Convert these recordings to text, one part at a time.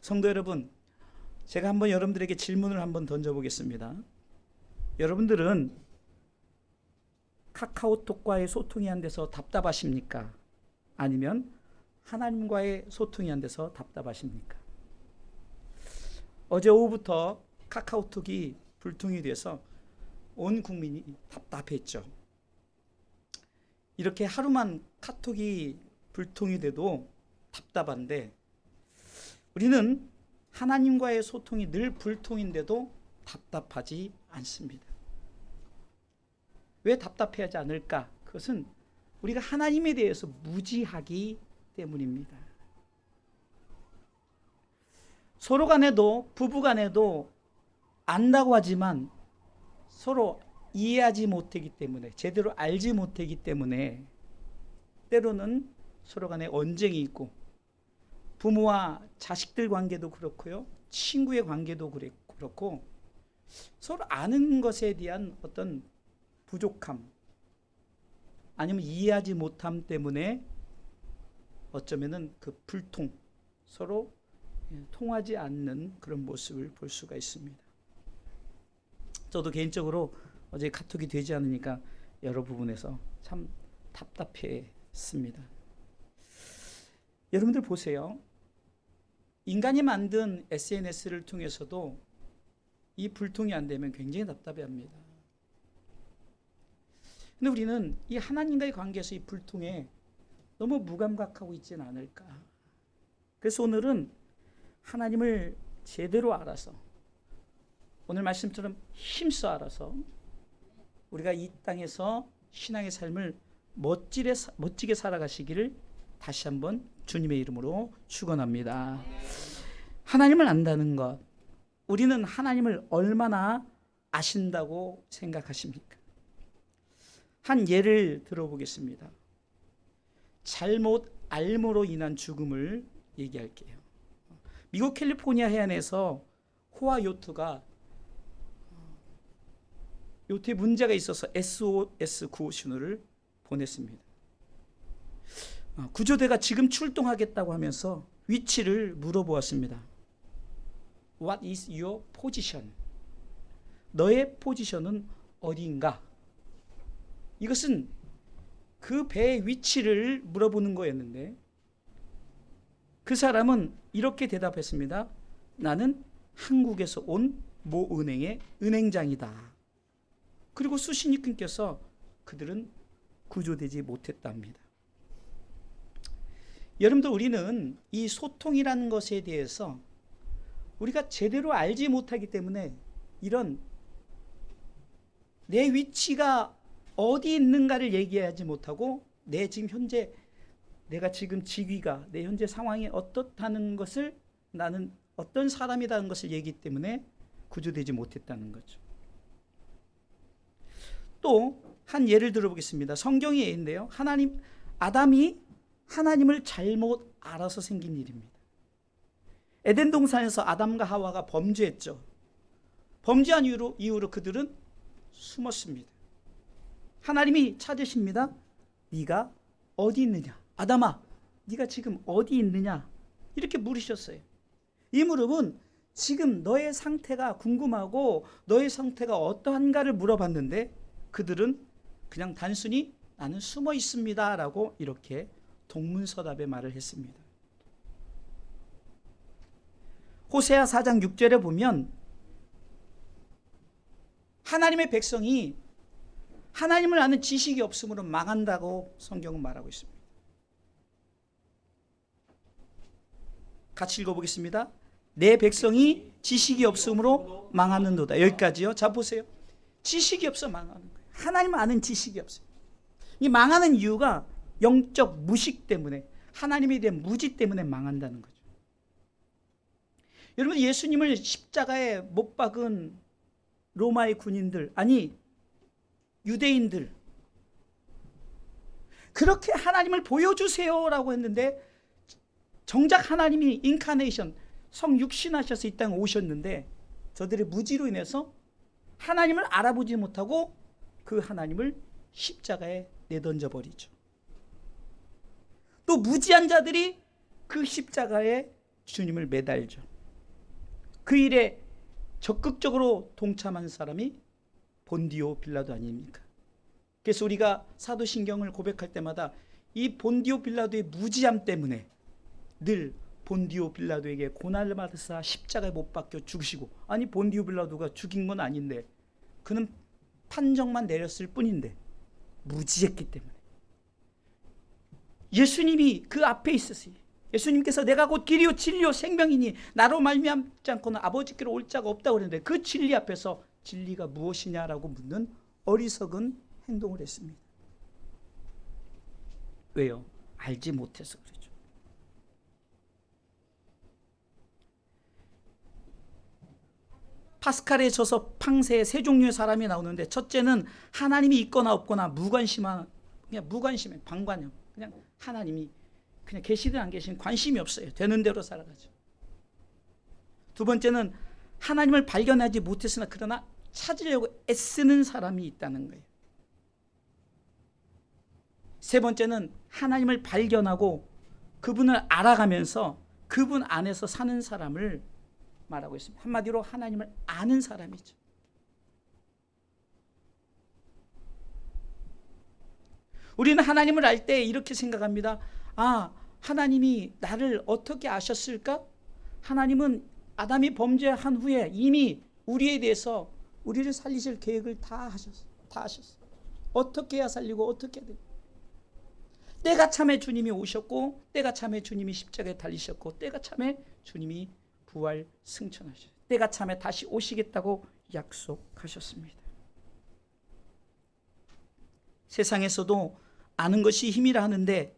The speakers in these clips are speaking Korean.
성도 여러분, 제가 한번 여러분들에게 질문을 한번 던져보겠습니다. 여러분들은 카카오톡과의 소통이 안 돼서 답답하십니까? 아니면 하나님과의 소통이 안 돼서 답답하십니까? 어제 오후부터 카카오톡이 불통이 돼서 온 국민이 답답했죠. 이렇게 하루만 카톡이 불통이 돼도 답답한데, 우리는 하나님과의 소통이 늘 불통인데도 답답하지 않습니다. 왜 답답해하지 않을까? 그것은 우리가 하나님에 대해서 무지하기 때문입니다. 서로 간에도, 부부 간에도 안다고 하지만 서로 이해하지 못하기 때문에, 제대로 알지 못하기 때문에 때로는 서로 간에 언쟁이 있고, 부모와 자식들 관계도 그렇고요, 친구의 관계도 그렇고, 서로 아는 것에 대한 어떤 부족함, 아니면 이해하지 못함 때문에 어쩌면은 그 불통, 서로 통하지 않는 그런 모습을 볼 수가 있습니다. 저도 개인적으로 어제 카톡이 되지 않으니까 여러 부분에서 참 답답했습니다. 여러분들 보세요. 인간이 만든 SNS를 통해서도 이 불통이 안 되면 굉장히 답답해합니다. 근데 우리는 이 하나님과의 관계에서 이 불통에 너무 무감각하고 있지는 않을까. 그래서 오늘은 하나님을 제대로 알아서, 오늘 말씀처럼 힘써 알아서 우리가 이 땅에서 신앙의 삶을 멋지게 살아가시기를 다시 한번 주님의 이름으로 축원합니다. 하나님을 안다는 것, 우리는 하나님을 얼마나 아신다고 생각하십니까? 한 예를 들어보겠습니다. 잘못 알므로 인한 죽음을 얘기할게요. 미국 캘리포니아 해안에서 호화 요트가 요트에 문제가 있어서 SOS 구호 신호를 보냈습니다. 구조대가 지금 출동하겠다고 하면서 위치를 물어보았습니다. What is your position? 너의 포지션은 어디인가? 이것은 그 배의 위치를 물어보는 거였는데, 그 사람은 이렇게 대답했습니다. 나는 한국에서 온 모 은행의 은행장이다. 그리고 수신이 끊겨서 그들은 구조되지 못했답니다. 여러분들, 우리는 이 소통이라는 것에 대해서 우리가 제대로 알지 못하기 때문에 이런 내 위치가 어디 있는가를 얘기하지 못하고, 내 지금 현재, 내가 지금 직위가, 내 현재 상황이 어떻다는 것을, 나는 어떤 사람이라는 것을 얘기하기 때문에 구조되지 못했다는 거죠. 또 한 예를 들어보겠습니다. 성경의 예인데요. 아담이 하나님을 잘못 알아서 생긴 일입니다. 에덴 동산에서 아담과 하와가 범죄했죠. 범죄한 이후로 그들은 숨었습니다. 하나님이 찾으십니다. 네가 어디 있느냐? 아담아, 네가 지금 어디 있느냐? 이렇게 물으셨어요. 이 물음은 지금 너의 상태가 궁금하고 너의 상태가 어떠한가를 물어봤는데, 그들은 그냥 단순히 나는 숨어 있습니다 라고 이렇게 동문서답의 말을 했습니다. 호세아 4장 6절에 보면 하나님의 백성이 하나님을 아는 지식이 없으므로 망한다고 성경은 말하고 있습니다. 같이 읽어보겠습니다. 내 백성이 지식이 없으므로 망하는도다. 여기까지요. 자, 보세요. 지식이 없어 망하는 거예요. 하나님을 아는 지식이 없어요. 이 망하는 이유가 영적 무식 때문에, 하나님에 대한 무지 때문에 망한다는 거죠. 여러분, 예수님을 십자가에 못 박은 로마의 군인들, 아니 유대인들, 그렇게 하나님을 보여주세요라고 했는데, 정작 하나님이 인카네이션, 성육신하셔서 이 땅에 오셨는데, 저들의 무지로 인해서 하나님을 알아보지 못하고 그 하나님을 십자가에 내던져 버리죠. 또 무지한 자들이 그 십자가에 주님을 매달죠. 그 일에 적극적으로 동참한 사람이 본디오 빌라도 아닙니까? 그래서 우리가 사도신경을 고백할 때마다 이 본디오 빌라도의 무지함 때문에 늘 본디오 빌라도에게 고난을 받으사 십자가에 못 박혀 죽으시고, 아니 본디오 빌라도가 죽인 건 아닌데, 그는 판정만 내렸을 뿐인데 무지했기 때문에 예수님이 그 앞에 있으시, 예수님께서 내가 곧 길이요 진리요 생명이니 나로 말미암지 않고는 아버지께로 올 자가 없다고 그랬는데, 그 진리 앞에서 진리가 무엇이냐라고 묻는 어리석은 행동을 했습니다. 왜요? 알지 못해서 그렇죠. 파스칼에 져서 팡세에 세 종류의 사람이 나오는데, 첫째는 하나님이 있거나 없거나 무관심한, 그냥 무관심해, 방관형, 그냥 하나님이 그냥 계시든 안 계시든 관심이 없어요. 되는 대로 살아가죠. 두 번째는 하나님을 발견하지 못했으나 그러나 찾으려고 애쓰는 사람이 있다는 거예요. 세 번째는 하나님을 발견하고 그분을 알아가면서 그분 안에서 사는 사람을 말하고 있습니다. 한마디로 하나님을 아는 사람이죠. 우리는 하나님을 알 때 이렇게 생각합니다. 아, 하나님이 나를 어떻게 아셨을까? 하나님은 아담이 범죄한 후에 이미 우리에 대해서 우리를 살리실 계획을 다 하셨어. 어떻게 해야 살리고 어떻게 해야 돼? 때가 참에 주님이 오셨고, 때가 참에 주님이 십자가에 달리셨고, 때가 참에 주님이 부활 승천하셨어요. 때가 참에 다시 오시겠다고 약속하셨습니다. 세상에서도 아는 것이 힘이라 하는데,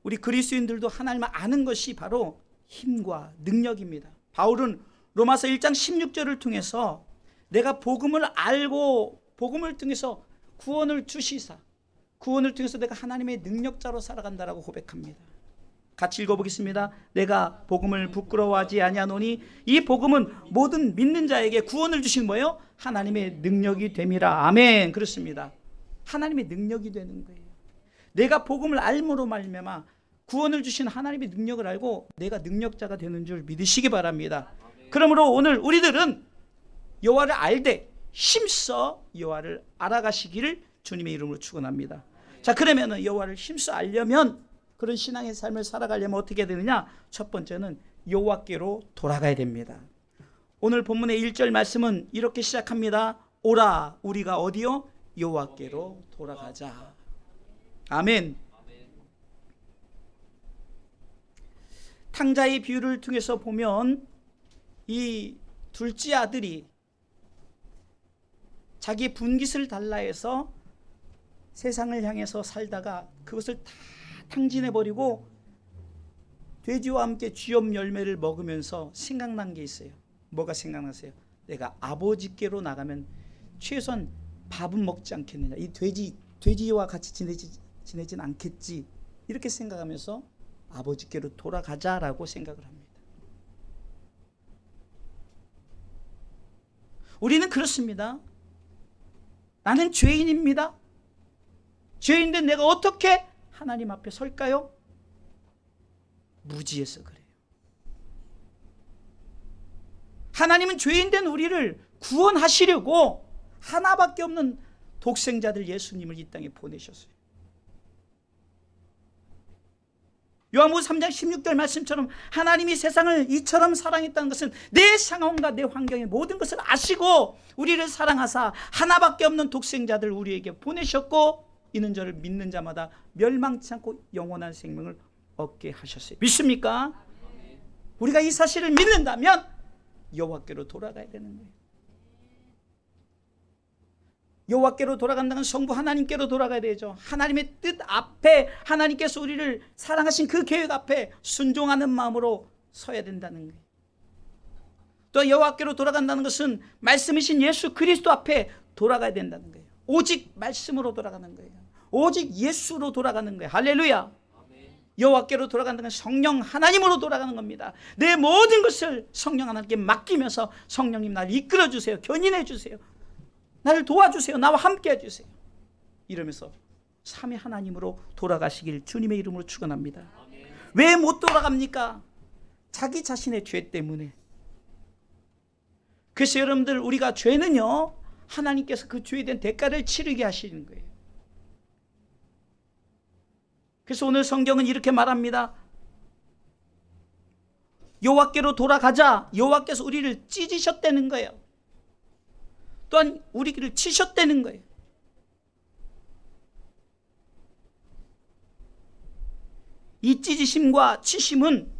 우리 그리스도인들도 하나님을 아는 것이 바로 힘과 능력입니다. 바울은 로마서 1장 16절을 통해서 내가 복음을 알고 복음을 통해서 구원을 주시사, 구원을 통해서 내가 하나님의 능력자로 살아간다라고 고백합니다. 같이 읽어보겠습니다. 내가 복음을 부끄러워하지 아니하노니 이 복음은 모든 믿는 자에게 구원을 주신 뭐예요? 하나님의 능력이 됨이라. 아멘. 그렇습니다. 하나님의 능력이 되는 거예요. 내가 복음을 알므로 말미암아 구원을 주신 하나님의 능력을 알고 내가 능력자가 되는 줄 믿으시기 바랍니다. 그러므로 오늘 우리들은 여호와를 알되 힘써 여호와를 알아가시기를 주님의 이름으로 축원합니다. 자, 그러면 여호와를 힘써 알려면, 그런 신앙의 삶을 살아가려면 어떻게 해야 되느냐? 첫 번째는 여호와께로 돌아가야 됩니다. 오늘 본문의 1절 말씀은 이렇게 시작합니다. 오라 우리가 어디요? 여호와께로 돌아가자. 아멘. 탕자의 비유를 통해서 보면 이 둘째 아들이 자기 분깃을 달라 해서 세상을 향해서 살다가 그것을 다 탕진해버리고 돼지와 함께 쥐염 열매를 먹으면서 생각난 게 있어요. 뭐가 생각나세요? 내가 아버지께로 나가면 최소한 밥은 먹지 않겠느냐, 이 돼지와 같이 지내진 않겠지, 이렇게 생각하면서 아버지께로 돌아가자라고 생각을 합니다. 우리는 그렇습니다. 나는 죄인입니다. 죄인인데 내가 어떻게 하나님 앞에 설까요? 무지해서 그래요. 하나님은 죄인된 우리를 구원하시려고 하나밖에 없는 독생자들 예수님을 이 땅에 보내셨어요. 요한복음 3장 16절 말씀처럼 하나님이 세상을 이처럼 사랑했다는 것은 내 상황과 내 환경의 모든 것을 아시고 우리를 사랑하사 하나밖에 없는 독생자들 우리에게 보내셨고, 이는 저를 믿는 자마다 멸망치 않고 영원한 생명을 얻게 하셨어요. 믿습니까? 우리가 이 사실을 믿는다면 여호와께로 돌아가야 되는 거예요. 여호와께로 돌아간다는 성부 하나님께로 돌아가야 되죠. 하나님의 뜻 앞에, 하나님께서 우리를 사랑하신 그 계획 앞에 순종하는 마음으로 서야 된다는 거예요. 또 여호와께로 돌아간다는 것은 말씀이신 예수 그리스도 앞에 돌아가야 된다는 거예요. 오직 말씀으로 돌아가는 거예요. 오직 예수로 돌아가는 거예요. 할렐루야. 여호와께로 돌아간다는 건 성령 하나님으로 돌아가는 겁니다. 내 모든 것을 성령 하나님께 맡기면서 성령님 나를 이끌어 주세요. 견인해 주세요. 나를 도와주세요. 나와 함께 해주세요. 이러면서 삼위 하나님으로 돌아가시길 주님의 이름으로 축원합니다. 왜 못 돌아갑니까? 자기 자신의 죄 때문에. 그래서 여러분들, 우리가 죄는요, 하나님께서 그 죄에 대한 대가를 치르게 하시는 거예요. 그래서 오늘 성경은 이렇게 말합니다. 여호와께로 돌아가자. 여호와께서 우리를 찢으셨다는 거예요. 또한 우리를 치셨다는 거예요. 이 찢으심과 치심은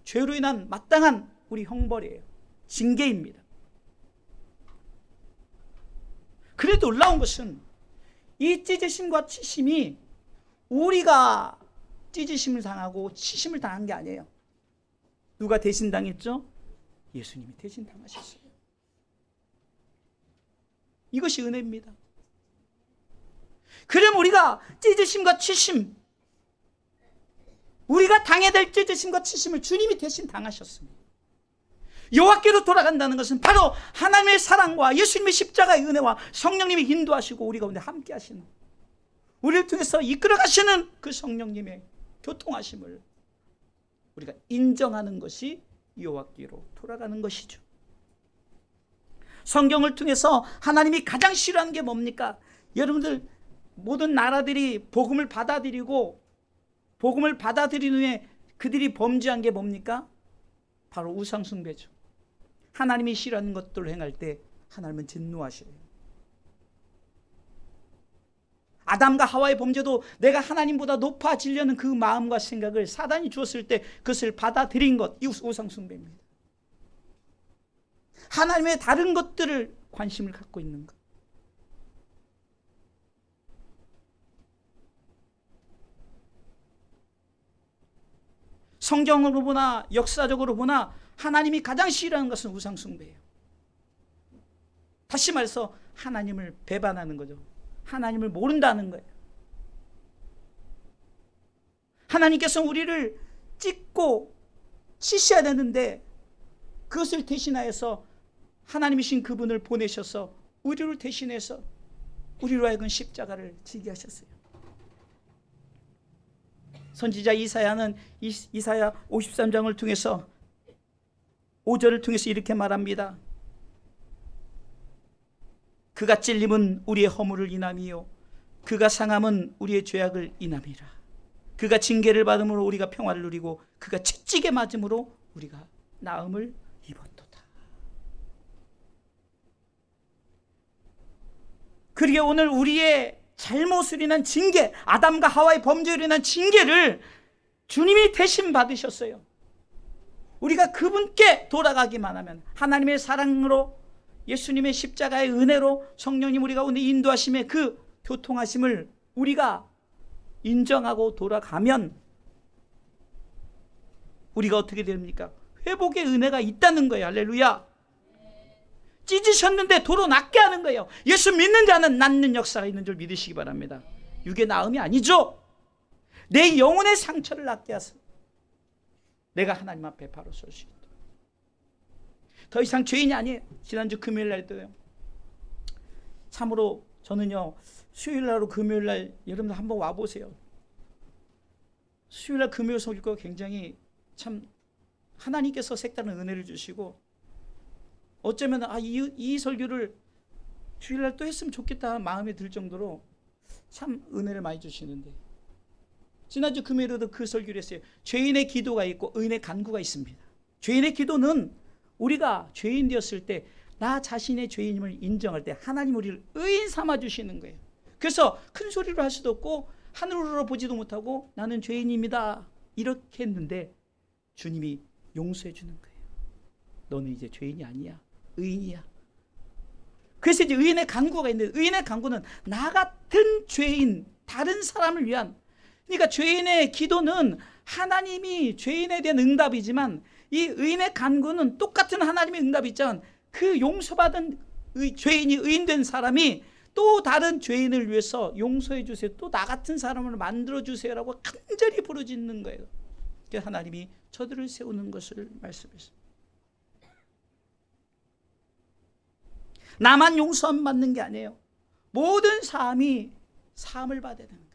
죄로 인한 마땅한 우리 형벌이에요. 징계입니다. 그래도 놀라운 것은 이 찢으심과 치심이 우리가 찢으심을 당하고 치심을 당한 게 아니에요. 누가 대신 당했죠? 예수님이 대신 당하셨어요. 이것이 은혜입니다. 그럼 우리가 찢으심과 치심, 우리가 당해야 될 찢으심과 치심을 주님이 대신 당하셨습니다. 여호와께로 돌아간다는 것은 바로 하나님의 사랑과 예수님의 십자가의 은혜와 성령님이 인도하시고 우리 가운데 함께 하시는, 우리를 통해서 이끌어 가시는 그 성령님의 교통하심을 우리가 인정하는 것이 여호와께로 돌아가는 것이죠. 성경을 통해서 하나님이 가장 싫어하는 게 뭡니까? 여러분들, 모든 나라들이 복음을 받아들이고 복음을 받아들인 후에 그들이 범죄한 게 뭡니까? 바로 우상숭배죠. 하나님이 싫어하는 것들을 행할 때 하나님은 진노하셔요. 아담과 하와의 범죄도 내가 하나님보다 높아지려는 그 마음과 생각을 사단이 주었을 때 그것을 받아들인 것, 이 우상숭배입니다. 하나님의 다른 것들을 관심을 갖고 있는 것. 성경으로 보나 역사적으로 보나 하나님이 가장 싫어하는 것은 우상숭배예요. 다시 말해서 하나님을 배반하는 거죠. 하나님을 모른다는 거예요. 하나님께서는 우리를 찢고 치셔야 되는데 그것을 대신하여서 하나님이신 그분을 보내셔서 우리를 대신해서 우리로 하여금 십자가를 지게 하셨어요. 선지자 이사야는 이사야 53장을 통해서 5절을 통해서 이렇게 말합니다. 그가 찔림은 우리의 허물을 인함이요 그가 상함은 우리의 죄악을 인함이라. 그가 징계를 받음으로 우리가 평화를 누리고 그가 채찍에 맞음으로 우리가 나음을 입었도다. 그리고 오늘 우리의 잘못으로 인한 징계, 아담과 하와의 범죄로 인한 징계를 주님이 대신 받으셨어요. 우리가 그분께 돌아가기만 하면, 하나님의 사랑으로 예수님의 십자가의 은혜로 성령님 우리 가운데 인도하심의 그 교통하심을 우리가 인정하고 돌아가면 우리가 어떻게 됩니까? 회복의 은혜가 있다는 거예요. 할렐루야. 찢으셨는데 도로 낫게 하는 거예요. 예수 믿는 자는 낫는 역사가 있는 줄 믿으시기 바랍니다. 육의 나음이 아니죠. 내 영혼의 상처를 낫게 하사 내가 하나님 앞에 바로 설 수 있도록. 더 이상 죄인이 아니에요. 지난주 금요일 날도요, 참으로 저는요, 수요일 날로 금요일 날 여러분들 한번 와보세요. 수요일 날 금요일 설교가 굉장히 참 하나님께서 색다른 은혜를 주시고, 어쩌면 이 설교를 주일날 또 했으면 좋겠다 마음에 들 정도로 참 은혜를 많이 주시는데, 지난주 금요일에도 그 설교를 했어요. 죄인의 기도가 있고 의인의 간구가 있습니다. 죄인의 기도는 우리가 죄인 되었을 때 나 자신의 죄인임을 인정할 때 하나님 우리를 의인 삼아 주시는 거예요. 그래서 큰 소리로 할 수도 없고 하늘으로 보지도 못하고 나는 죄인입니다 이렇게 했는데 주님이 용서해 주는 거예요. 너는 이제 죄인이 아니야, 의인이야. 그래서 이제 의인의 간구가 있는데, 의인의 간구는 나 같은 죄인, 다른 사람을 위한, 그러니까 죄인의 기도는 하나님이 죄인에 대한 응답이지만 이 의인의 간구는 똑같은 하나님의 응답이 있지만 그 용서받은 죄인이 의인된 사람이 또 다른 죄인을 위해서 용서해 주세요, 또 나 같은 사람을 만들어 주세요라고 간절히 부르짖는 거예요. 그래서 하나님이 저들을 세우는 것을 말씀했습니다. 나만 용서함 받는 게 아니에요. 모든 사람이 사함을 받아야 되는 거예요.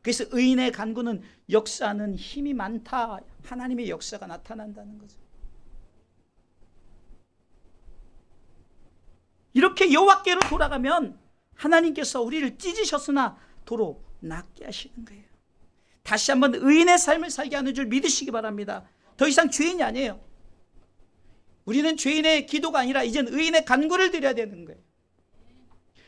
그래서 의인의 간구는 역사는 힘이 많다. 하나님의 역사가 나타난다는 거죠. 이렇게 여호와께로 돌아가면 하나님께서 우리를 찢으셨으나 도로 낫게 하시는 거예요. 다시 한번 의인의 삶을 살게 하는 줄 믿으시기 바랍니다. 더 이상 죄인이 아니에요. 우리는 죄인의 기도가 아니라 이젠 의인의 간구를 드려야 되는 거예요.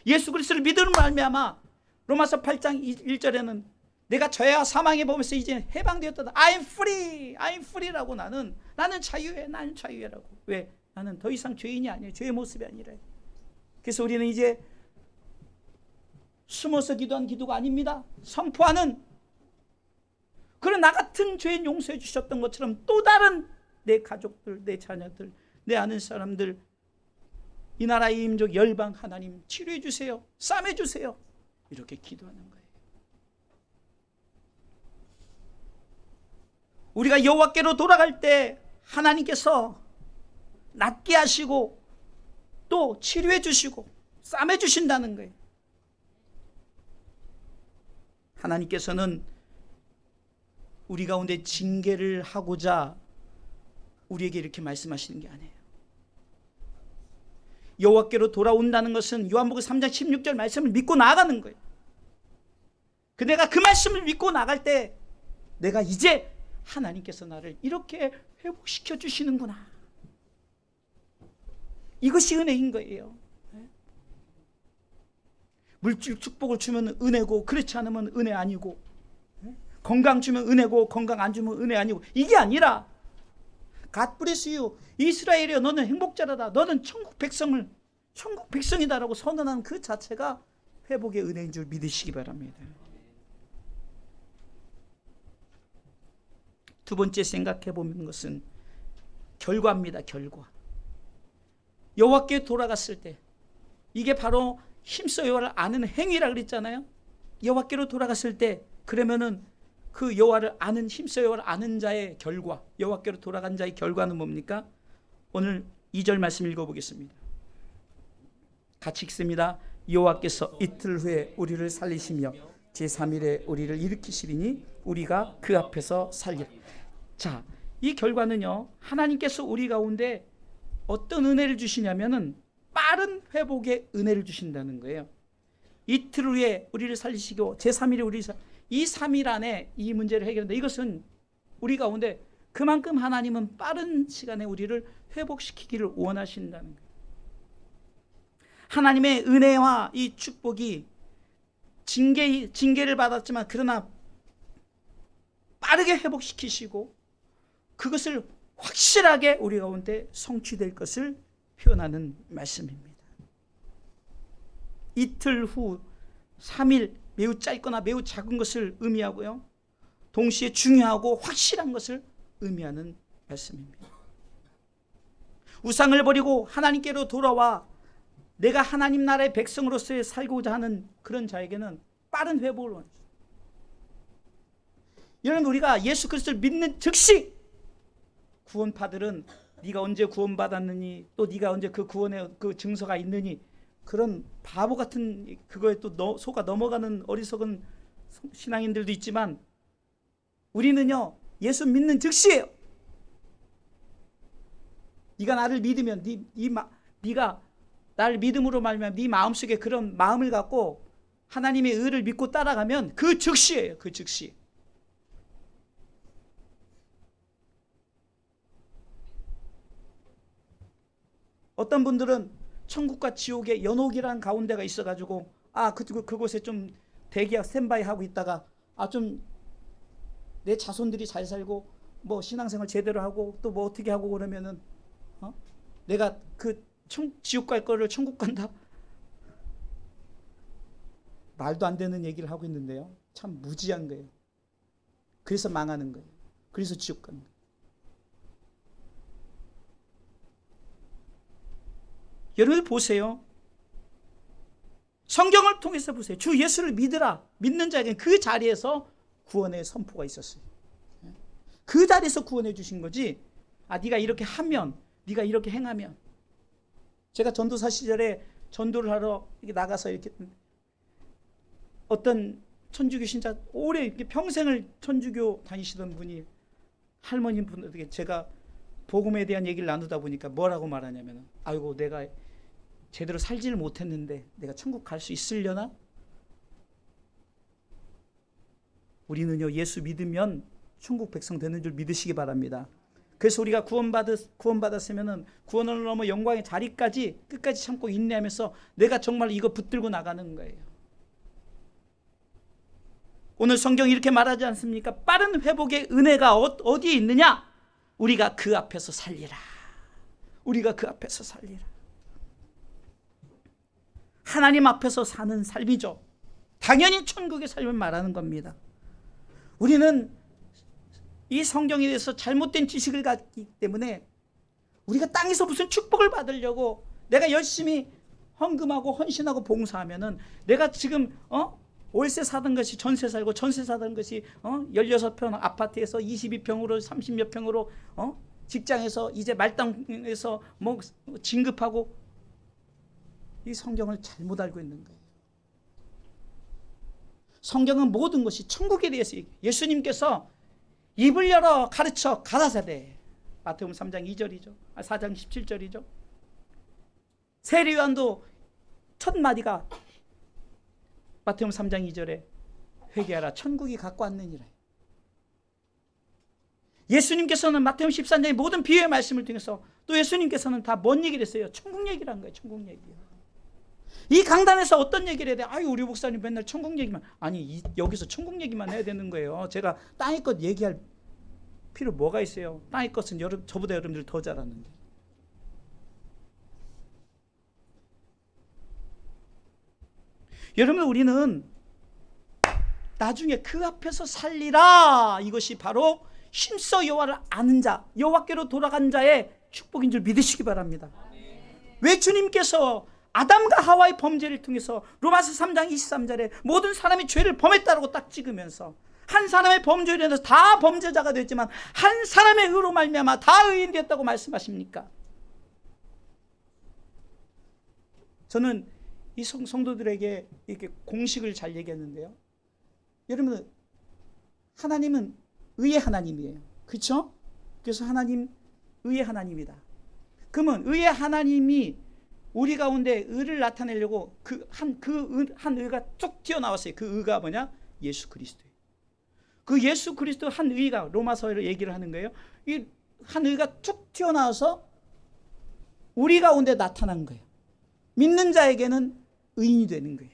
예수 그리스도를 믿음으로 말미암아 로마서 8장 1절에는 내가 죄와 사망에 보면서 이제 해방되었다. I'm free, I'm free라고 나는 자유해, 나는 자유해라고. 왜? 나는 더 이상 죄인이 아니에요. 죄의 모습이 아니라. 그래서 우리는 이제 숨어서 기도한 기도가 아닙니다. 선포하는 그런 나 같은 죄인 용서해 주셨던 것처럼 또 다른 내 가족들, 내 자녀들, 내 아는 사람들, 이 나라 이 민족 열방 하나님 치료해 주세요. 싸매 주세요. 이렇게 기도하는 거예요. 우리가 여호와께로 돌아갈 때 하나님께서 낫게 하시고 또 치료해 주시고 싸매 주신다는 거예요. 하나님께서는 우리 가운데 징계를 하고자 우리에게 이렇게 말씀하시는 게 아니에요. 여호와께로 돌아온다는 것은 요한복음 3장 16절 말씀을 믿고 나아가는 거예요. 내가 그 말씀을 믿고 나갈 때 내가 이제 하나님께서 나를 이렇게 회복시켜 주시는구나. 이것이 은혜인 거예요. 물질 축복을 주면 은혜고 그렇지 않으면 은혜 아니고, 건강 주면 은혜고 건강 안 주면 은혜 아니고, 이게 아니라 God bless you, 이스라엘이여 너는 행복자라다, 너는 천국 백성이다라고 선언하는 그 자체가 회복의 은혜인 줄 믿으시기 바랍니다. 두 번째 생각해 보는 것은 결과입니다. 결과. 여호와께 돌아갔을 때 이게 바로 힘써 여호와를 아는 행위라 그랬잖아요. 여호와께로 돌아갔을 때 그러면은 그 여호와를 아는, 힘써 여호와를 아는 자의 결과, 여호와께로 돌아간 자의 결과는 뭡니까? 오늘 2절 말씀 읽어보겠습니다. 같이 읽습니다. 여호와께서 이틀 후에 우리를 살리시며 제3일에 우리를 일으키시리니 우리가 그 앞에서 살리라. 자, 이 결과는요, 하나님께서 우리 가운데 어떤 은혜를 주시냐면은 빠른 회복의 은혜를 주신다는 거예요. 이틀 후에 우리를 살리시고 제3일에 우리를 이 3일 안에 이 문제를 해결한다. 이것은 우리 가운데 그만큼 하나님은 빠른 시간에 우리를 회복시키기를 원하신다는 거예요. 하나님의 은혜와 이 축복이 징계를 받았지만 그러나 빠르게 회복시키시고 그것을 확실하게 우리 가운데 성취될 것을 표현하는 말씀입니다. 이틀 후 3일, 매우 짧거나 매우 작은 것을 의미하고요, 동시에 중요하고 확실한 것을 의미하는 말씀입니다. 우상을 버리고 하나님께로 돌아와 내가 하나님 나라의 백성으로서 살고자 하는 그런 자에게는 빠른 회복을 원합니다. 여러분, 우리가 예수 그리스도를 믿는 즉시 구원파들은 네가 언제 구원받았느니, 또 네가 언제 그 구원의 그 증서가 있느니, 그런 바보 같은 그거에 또 속아 넘어가는 어리석은 신앙인들도 있지만, 우리는요 예수 믿는 즉시예요. 네가 나를 믿으면, 네가 나를 믿음으로 말미암아 네 마음속에 그런 마음을 갖고 하나님의 의를 믿고 따라가면 그 즉시예요. 그 즉시. 어떤 분들은 천국과 지옥의 연옥이라는 가운데가 있어가지고 그곳에 좀 대기하고 스탠바이 하고 있다가 좀 내 자손들이 잘 살고 뭐 신앙생활 제대로 하고 또 뭐 어떻게 하고 그러면은 내가 그 지옥 갈 거를 천국 간다. 말도 안 되는 얘기를 하고 있는데요, 참 무지한 거예요. 그래서 망하는 거예요. 그래서 지옥 가는 거예요. 여러분 보세요. 성경을 통해서 보세요. 주 예수를 믿으라. 믿는 자에게는 그 자리에서 구원의 선포가 있었어요. 그 자리에서 구원해 주신 거지. 네가 이렇게 하면, 네가 이렇게 행하면. 제가 전도사 시절에 전도를 하러 이렇게 나가서 이렇게 어떤 천주교 신자, 오래 이렇게 평생을 천주교 다니시던 분이, 할머니 분에게 제가 복음에 대한 얘기를 나누다 보니까 뭐라고 말하냐면, 아이고 내가 제대로 살지를 못했는데 내가 천국 갈 수 있으려나? 우리는요, 예수 믿으면 천국 백성 되는 줄 믿으시기 바랍니다. 그래서 우리가 구원받았으면은 구원을 넘어 영광의 자리까지 끝까지 참고 인내하면서 내가 정말 이거 붙들고 나가는 거예요. 오늘 성경이 이렇게 말하지 않습니까? 빠른 회복의 은혜가 어디에 있느냐? 우리가 그 앞에서 살리라. 우리가 그 앞에서 살리라. 하나님 앞에서 사는 삶이죠. 당연히 천국의 삶을 말하는 겁니다. 우리는 이 성경에 대해서 잘못된 지식을 갖기 때문에 우리가 땅에서 무슨 축복을 받으려고 내가 열심히 헌금하고 헌신하고 봉사하면은 내가 지금 월세 사던 것이 전세 살고 전세 사던 것이 16평 아파트에서 22평으로 30몇 평으로 직장에서 이제 말단에서 뭐 진급하고, 이 성경을 잘못 알고 있는 거예요. 성경은 모든 것이 천국에 대해서 얘기해요. 예수님께서 입을 열어 가르쳐 가라사대, 마태복음 3장 2절이죠. 4장 17절이죠. 세례요한도 첫 마디가 마태복음 3장 2절에 회개하라, 천국이 갖고 왔느니라. 예수님께서는 마태복음 13장의 모든 비유의 말씀을 통해서 또 예수님께서는 다 뭔 얘기를 했어요? 천국 얘기를 한 거예요. 천국 얘기요. 이 강단에서 어떤 얘기를 해야 돼? 아유, 우리 목사님 맨날 천국 얘기만. 아니, 여기서 천국 얘기만 해야 되는 거예요. 제가 땅의 것 얘기할 필요 뭐가 있어요? 땅의 것은 저보다 여러분들 더 잘 아는데. 여러분, 우리는 나중에 그 앞에서 살리라, 이것이 바로 힘써 여호와를 아는 자, 여호와께로 돌아간 자의 축복인 줄 믿으시기 바랍니다. 왜 주님께서 아담과 하와의 범죄를 통해서 로마서 3장 23절에 모든 사람이 죄를 범했다라고 딱 찍으면서 한 사람의 범죄로 인해서 다 범죄자가 됐지만 한 사람의 의로 말미암아 다 의인이 됐다고 말씀하십니까? 저는 이 성도들에게 이렇게 공식을 잘 얘기했는데요. 여러분, 하나님은 의의 하나님이에요. 그렇죠? 그래서 하나님 의의 하나님이다. 그러면 의의 하나님이 우리 가운데 의를 나타내려고 한 의가 쭉 튀어나왔어요. 그 의가 뭐냐? 예수 그리스도예요. 그 예수 그리스도 한 의가 로마서를 얘기를 하는 거예요. 이 한 의가 쭉 튀어나와서 우리 가운데 나타난 거예요. 믿는 자에게는 의인이 되는 거예요.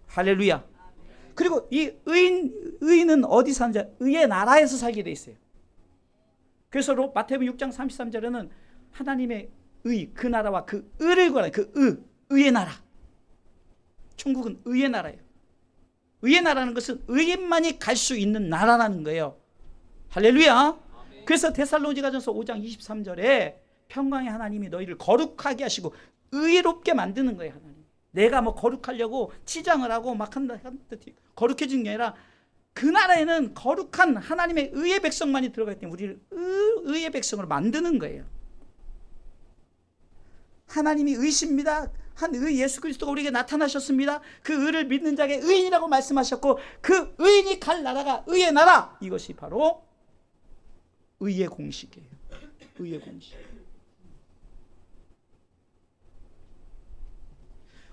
할렐루야. 그리고 이 의인은 어디 사는 자? 의의 나라에서 살게 돼 있어요. 그래서 마태복음 6장 33절에는 하나님의 의, 그 나라와 그 의를 구하는 의의 나라. 천국은 의의 나라예요. 의의 나라는 것은 의인만이 갈 수 있는 나라라는 거예요. 할렐루야. 그래서 데살로니가전서 5장 23절에 평강의 하나님이 너희를 거룩하게 하시고 의롭게 만드는 거예요. 하나님. 내가 뭐 거룩하려고 치장을 하고 막 한다 거룩해진 게 아니라 그 나라에는 거룩한 하나님의 의의 백성만이 들어가기 때문에 우리를 의의 백성으로 만드는 거예요. 하나님이 의십니다. 한 의 예수 그리스도가 우리에게 나타나셨습니다. 그 의를 믿는 자에게 의인이라고 말씀하셨고 그 의인이 갈 나라가 의의 나라. 이것이 바로 의의 공식이에요. 의의 공식.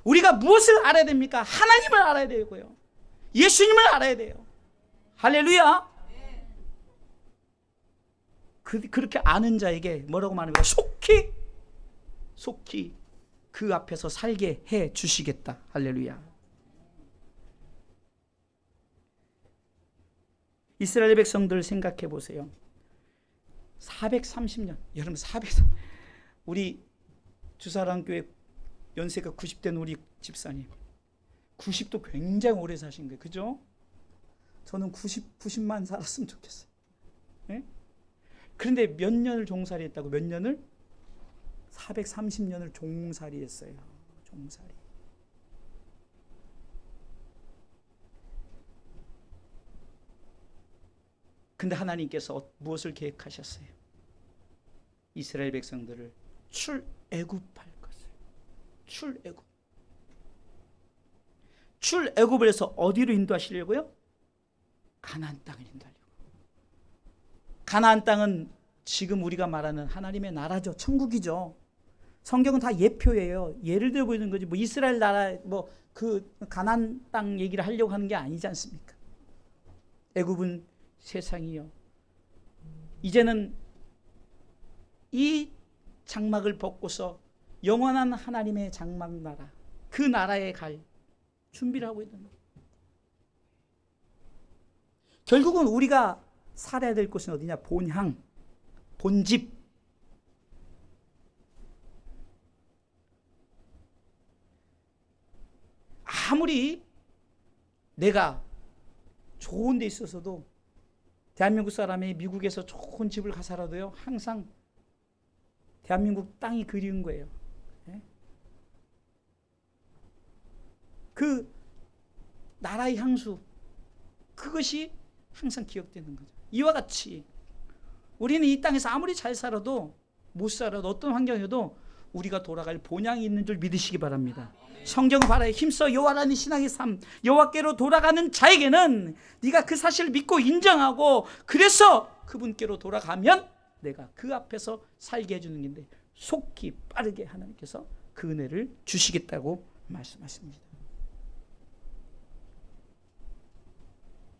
우리가 무엇을 알아야 됩니까? 하나님을 알아야 되고요. 예수님을 알아야 돼요. 할렐루야. 그렇게 아는 자에게 뭐라고 말합니까? 속히 그 앞에서 살게 해 주시겠다. 할렐루야. 이스라엘 백성들 생각해 보세요. 430년. 여러분, 우리 주사랑교회 연세가 90된 우리 집사님 90도 굉장히 오래 사신 거예요. 그죠? 저는 90만 살았으면 좋겠어요. 네? 그런데 몇 년을 종살이 했다고? 몇 년을? 430년을 종살이 했어요. 종살이. 근데 하나님께서 무엇을 계획하셨어요? 이스라엘 백성들을 출애굽할 것을. 출애굽을 해서 어디로 인도하시려고요? 가나안 땅을 인도하려고. 가나안 땅은 지금 우리가 말하는 하나님의 나라죠. 천국이죠. 성경은 다 예표예요. 예를 들어 보이는 거지. 뭐 이스라엘 나라 뭐 그 가나안 땅 얘기를 하려고 하는 게 아니지 않습니까? 애굽은 세상이요. 이제는 이 장막을 벗고서 영원한 하나님의 장막 나라, 그 나라에 갈 준비를 하고 있는 거예요. 결국은 우리가 살아야 될 곳은 어디냐? 본향, 본집. 아무리 내가 좋은 데 있어서도 대한민국 사람이 미국에서 좋은 집을 가서라도요, 항상 대한민국 땅이 그리운 거예요. 그 나라의 향수, 그것이 항상 기억되는 거죠. 이와 같이 우리는 이 땅에서 아무리 잘 살아도 못 살아도 어떤 환경에도 우리가 돌아갈 본향이 있는 줄 믿으시기 바랍니다. 성경을 바라에 힘써 여호와라는 신앙의 삶, 여호와께로 돌아가는 자에게는 네가 그 사실을 믿고 인정하고 그래서 그분께로 돌아가면 내가 그 앞에서 살게 해주는 건데 속히 빠르게 하나님께서 그 은혜를 주시겠다고 말씀하십니다.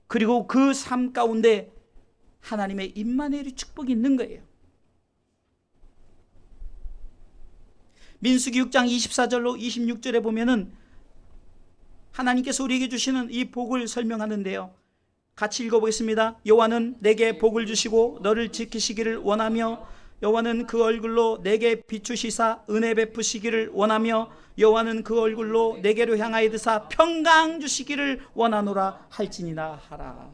그리고 그 삶 가운데 하나님의 임마누엘의 축복이 있는 거예요. 민수기 6장 24절로 26절에 보면은 하나님께서 우리에게 주시는 이 복을 설명하는데요. 같이 읽어보겠습니다. 여호와는 내게 복을 주시고 너를 지키시기를 원하며 여호와는 그 얼굴로 내게 비추시사 은혜 베푸시기를 원하며 여호와는 그 얼굴로 내게로 향하여 드사 평강 주시기를 원하노라 할지니라 하라.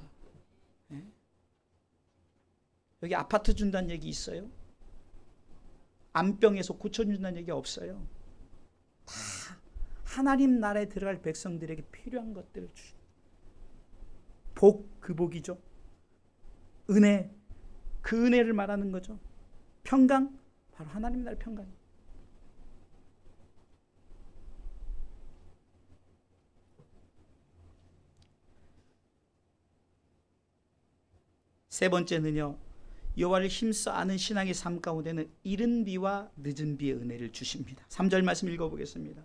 여기 아파트 준다는 얘기 있어요? 암병에서 고쳐준다는 얘기 없어요. 다 하나님 나라에 들어갈 백성들에게 필요한 것들을 주시. 복, 그 복이죠. 은혜, 그 은혜를 말하는 거죠. 평강, 바로 하나님 나라의 평강. 세 번째는요, 여호와를 힘써 아는 신앙의 삶 가운데는 이른 비와 늦은 비의 은혜를 주십니다. 3절 말씀 읽어보겠습니다.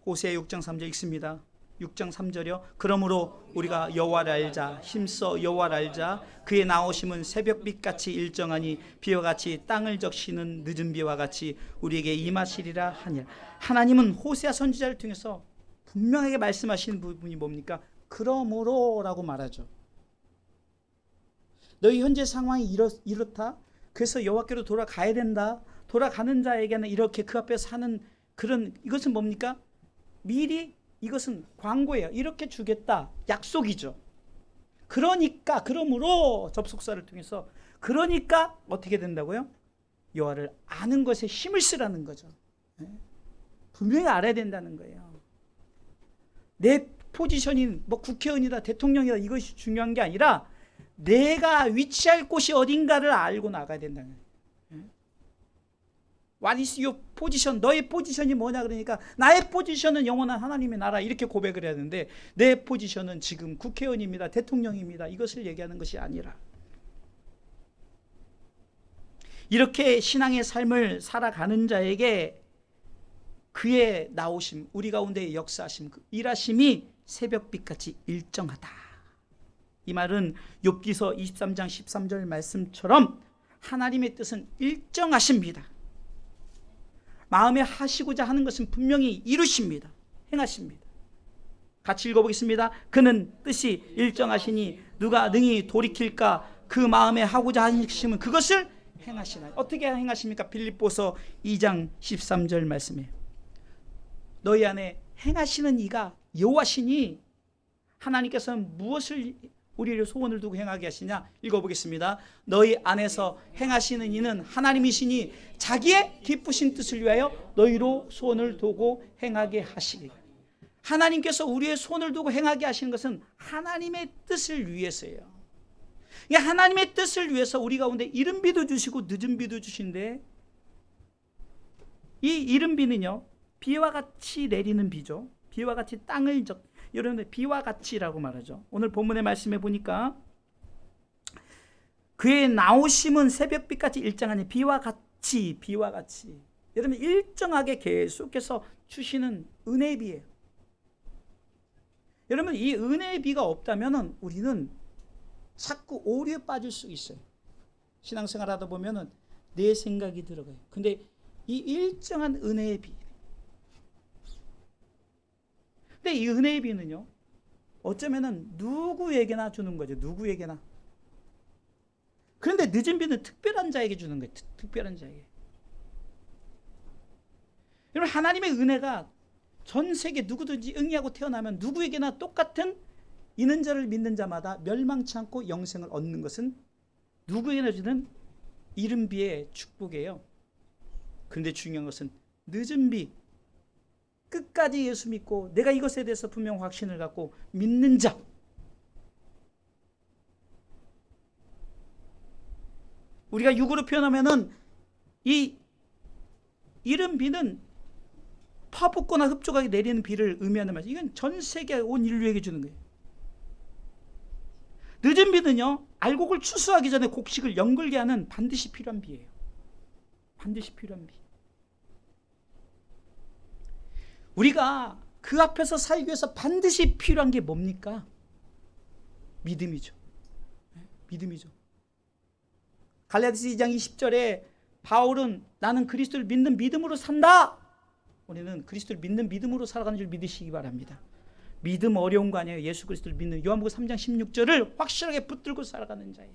호세아 6장 3절 읽습니다. 6장 3절이요. 그러므로 우리가 여호와를 알자, 힘써 여호와를 알자. 그의 나오심은 새벽빛같이 일정하니 비와 같이 땅을 적시는 늦은 비와 같이 우리에게 임하시리라 하니라. 하나님은 호세아 선지자를 통해서 분명하게 말씀하시는 부분이 뭡니까? 그러므로라고 말하죠. 너희 현재 상황이 이렇다. 그래서 여호와께로 돌아가야 된다. 돌아가는 자에게는 이렇게 그 앞에 사는 그런, 이것은 뭡니까? 미리 이것은 광고예요. 이렇게 주겠다. 약속이죠. 그러니까, 그러므로 접속사를 통해서 그러니까 어떻게 된다고요? 여호와를 아는 것에 힘을 쓰라는 거죠. 분명히 알아야 된다는 거예요. 내 포지션인 뭐 국회의원이다 대통령이다 이것이 중요한 게 아니라 내가 위치할 곳이 어딘가를 알고 나가야 된다는 거예요. What is your position? 너의 포지션이 뭐냐 그러니까 나의 포지션은 영원한 하나님의 나라 이렇게 고백을 해야 되는데 내 포지션은 지금 국회의원입니다 대통령입니다 이것을 얘기하는 것이 아니라 이렇게 신앙의 삶을 살아가는 자에게 그의 나오심, 우리 가운데의 역사하심, 일하심이 새벽빛같이 일정하다. 이 말은 욥기서 23장 13절 말씀처럼 하나님의 뜻은 일정하십니다. 마음에 하시고자 하는 것은 분명히 이루십니다. 행하십니다. 같이 읽어보겠습니다. 그는 뜻이 일정하시니 누가 능히 돌이킬까? 그 마음에 하고자 하시면 그것을 행하시나요? 어떻게 행하십니까? 빌립보서 2장 13절 말씀이에요. 너희 안에 행하시는 이가 여호와시니 하나님께서는 무엇을 우리를 소원을 두고 행하게 하시냐? 읽어보겠습니다. 너희 안에서 행하시는 이는 하나님이시니 자기의 기쁘신 뜻을 위하여 너희로 소원을 두고 행하게 하시기. 하나님께서 우리의 손을 두고 행하게 하시는 것은 하나님의 뜻을 위해서예요. 하나님의 뜻을 위해서 우리 가운데 이른 비도 주시고 늦은 비도 주신데 이 이른 비는요 비와 같이 내리는 비죠. 비와 같이 땅을 여러분들 비와 같이라고 말하죠. 오늘 본문의 말씀에 보니까 그의 나오심은 새벽빛같이 일정하니 비와 같이 여러분 일정하게 계속해서 주시는 은혜의 비예요. 여러분 이 은혜의 비가 없다면 우리는 자꾸 오류에 빠질 수 있어요. 신앙생활 하다 보면 내 생각이 들어가요. 근데 이 일정한 은혜의 비, 근데 이 은혜의 비는요 어쩌면은 누구에게나 주는 거죠. 누구에게나. 그런데 늦은 비는 특별한 자에게 주는 거예요. 특별한 자에게. 여러분 하나님의 은혜가 전 세계 누구든지 응하고 태어나면 누구에게나 똑같은 이는 자를 믿는 자마다 멸망치 않고 영생을 얻는 것은 누구에게나 주는 이른 비의 축복이에요. 그런데 중요한 것은 늦은 비, 끝까지 예수 믿고 내가 이것에 대해서 분명 확신을 갖고 믿는 자, 우리가 육으로 표현하면은 이 이른 비는 파붓거나 흡족하게 내리는 비를 의미하는 말이죠. 이건 전 세계 온 인류에게 주는 거예요. 늦은 비는요 알곡을 추수하기 전에 곡식을 연글게 하는 반드시 필요한 비예요. 반드시 필요한 비. 우리가 그 앞에서 살기 위해서 반드시 필요한 게 뭡니까? 믿음이죠. 믿음이죠. 갈라디아서 2장 20절에 바울은 나는 그리스도를 믿는 믿음으로 산다. 우리는 그리스도를 믿는 믿음으로 살아가는 줄 믿으시기 바랍니다. 믿음 어려운 거 아니에요. 예수 그리스도를 믿는 요한복음 3장 16절을 확실하게 붙들고 살아가는 자예요.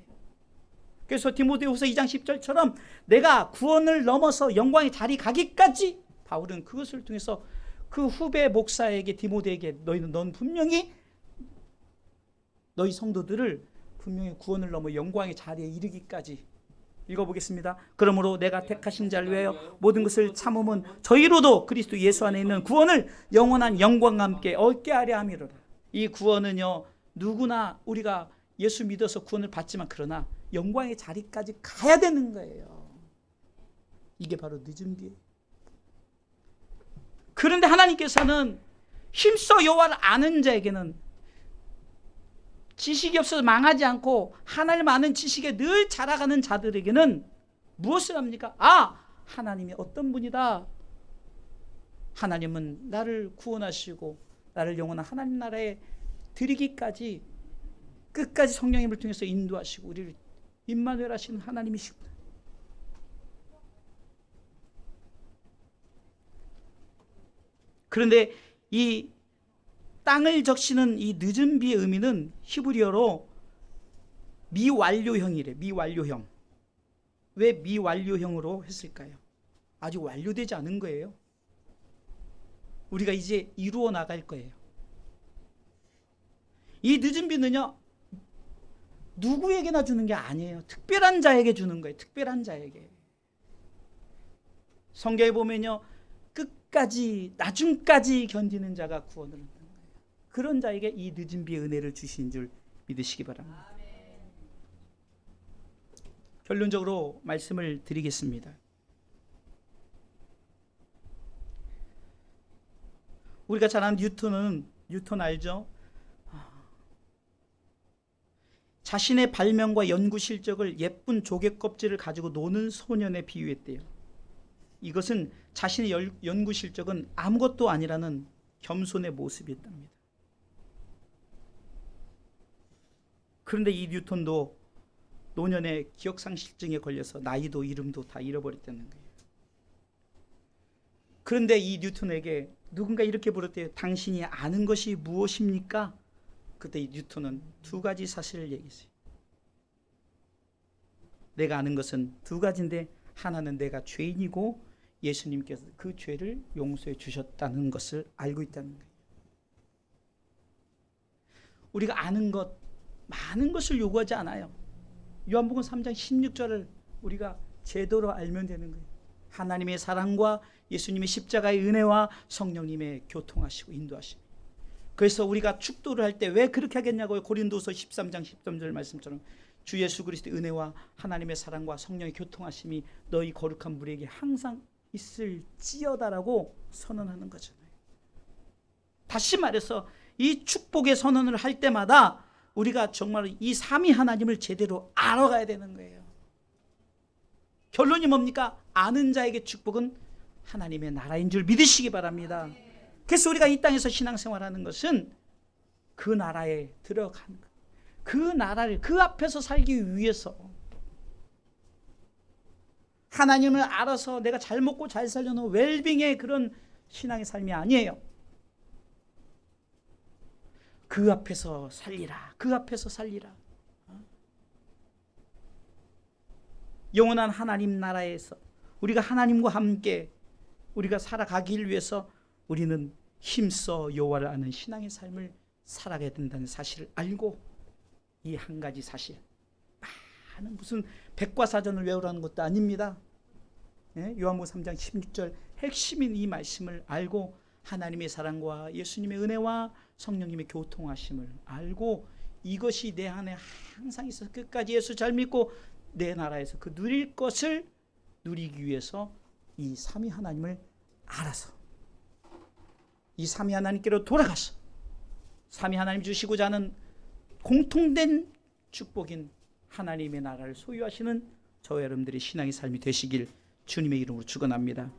그래서 디모데후서 2장 10절처럼 내가 구원을 넘어서 영광의 자리 가기까지, 바울은 그것을 통해서 그 후배 목사에게, 디모데에게 넌 분명히 너희 성도들을 분명히 구원을 넘어 영광의 자리에 이르기까지. 읽어보겠습니다. 그러므로 내가 택하신 자를 위하여 모든 것을 참음은 저희로도 그리스도 예수 안에 있는 구원을 영원한 영광과 함께 얻게 하려 함이로라. 이 구원은요 누구나 우리가 예수 믿어서 구원을 받지만 그러나 영광의 자리까지 가야 되는 거예요. 이게 바로 늦은 비예요. 그런데 하나님께서는 힘써 여호와를 아는 자에게는, 지식이 없어서 망하지 않고 하나님 아는 지식에 늘 자라가는 자들에게는 무엇을 합니까? 하나님이 어떤 분이다. 하나님은 나를 구원하시고 나를 영원한 하나님 나라에 드리기까지 끝까지 성령님을 통해서 인도하시고 우리를 임마누엘 하시는 하나님이시구나. 그런데 이 땅을 적시는 이 늦은 비의 의미는 히브리어로 미완료형이래. 미완료형. 왜 미완료형으로 했을까요? 아직 완료되지 않은 거예요. 우리가 이제 이루어 나갈 거예요. 이 늦은 비는요 누구에게나 주는 게 아니에요. 특별한 자에게 주는 거예요. 특별한 자에게. 성경에 보면요 끝까지 나중까지 견디는 자가 구원을 얻는 거예요. 그런 자에게 이 늦은 비의 은혜를 주신 줄 믿으시기 바랍니다. 결론적으로 말씀을 드리겠습니다. 우리가 잘 아는 뉴턴 알죠? 자신의 발명과 연구 실적을 예쁜 조개 껍질을 가지고 노는 소년에 비유했대요. 이것은 자신의 연구 실적은 아무것도 아니라는 겸손의 모습이었답니다. 그런데 이 뉴턴도 노년의 기억상실증에 걸려서 나이도 이름도 다 잃어버렸다는 거예요. 그런데 이 뉴턴에게 누군가 이렇게 물었대요. 당신이 아는 것이 무엇입니까? 그때 이 뉴턴은 두 가지 사실을 얘기했어요. 내가 아는 것은 두 가지인데 하나는 내가 죄인이고 예수님께서 그 죄를 용서해 주셨다는 것을 알고 있다는 거예요. 우리가 아는 것, 많은 것을 요구하지 않아요. 요한복음 3장 16절을 우리가 제대로 알면 되는 거예요. 하나님의 사랑과 예수님의 십자가의 은혜와 성령님의 교통하시고 인도하시고. 그래서 우리가 축도를 할 때 왜 그렇게 하겠냐고요. 고린도서 13장 13절 말씀처럼 주 예수 그리스도의 은혜와 하나님의 사랑과 성령의 교통하심이 너희 거룩한 무리에게 항상 있을지어다라고 선언하는 거잖아요. 다시 말해서 이 축복의 선언을 할 때마다 우리가 정말 이 삼위 하나님을 제대로 알아가야 되는 거예요. 결론이 뭡니까? 아는 자에게 축복은 하나님의 나라인 줄 믿으시기 바랍니다. 그래서 우리가 이 땅에서 신앙생활하는 것은 그 나라에 들어가는 것, 그 나라를 그 앞에서 살기 위해서 하나님을 알아서 내가 잘 먹고 잘 살려는 웰빙의 그런 신앙의 삶이 아니에요. 그 앞에서 살리라. 그 앞에서 살리라. 영원한 하나님 나라에서 우리가 하나님과 함께 우리가 살아가기 위해서 우리는 힘써 여호와를 아는 신앙의 삶을 살아가야 된다는 사실을 알고, 이 한 가지 사실, 많은 무슨 백과사전을 외우라는 것도 아닙니다. 요한복음 3장 16절 핵심인 이 말씀을 알고 하나님의 사랑과 예수님의 은혜와 성령님의 교통하심을 알고, 이것이 내 안에 항상 있어서 끝까지 예수 잘 믿고 내 나라에서 그 누릴 것을 누리기 위해서 이 삼위 하나님을 알아서 이 삼위 하나님께로 돌아가서 삼위 하나님 주시고자 하는 공통된 축복인 하나님의 나라를 소유하시는 저와 여러분들의 신앙의 삶이 되시길 주님의 이름으로 축원합니다.